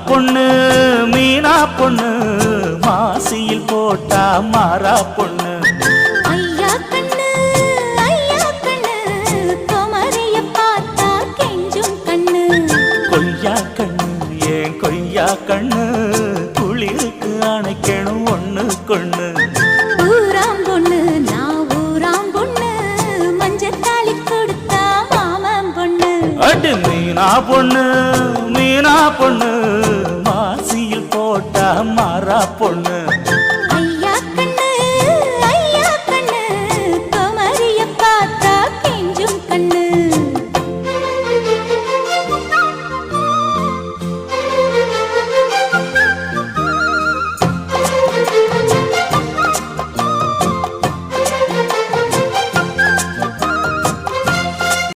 பொண்ணு மீனா பொண்ணு மாசியில் போட்டா மாறா பொண்ணு ஐயா கண்ணு குமரிய பார்த்தா கெஞ்சும் கண்ணு கொய்யா கண்ணு ஏன் கொய்யா கண்ணு குளிருக்கு அணைக்கணும் ஒண்ணு கொண்ணு ஊராம் பொண்ணு நான் ஊராம் பொண்ணு மஞ்சத்தாளி கொடுத்தா மாமன் பொண்ணு அடி மீனா பொண்ணு மாசியில் போட்டா மாறா பொண்ணு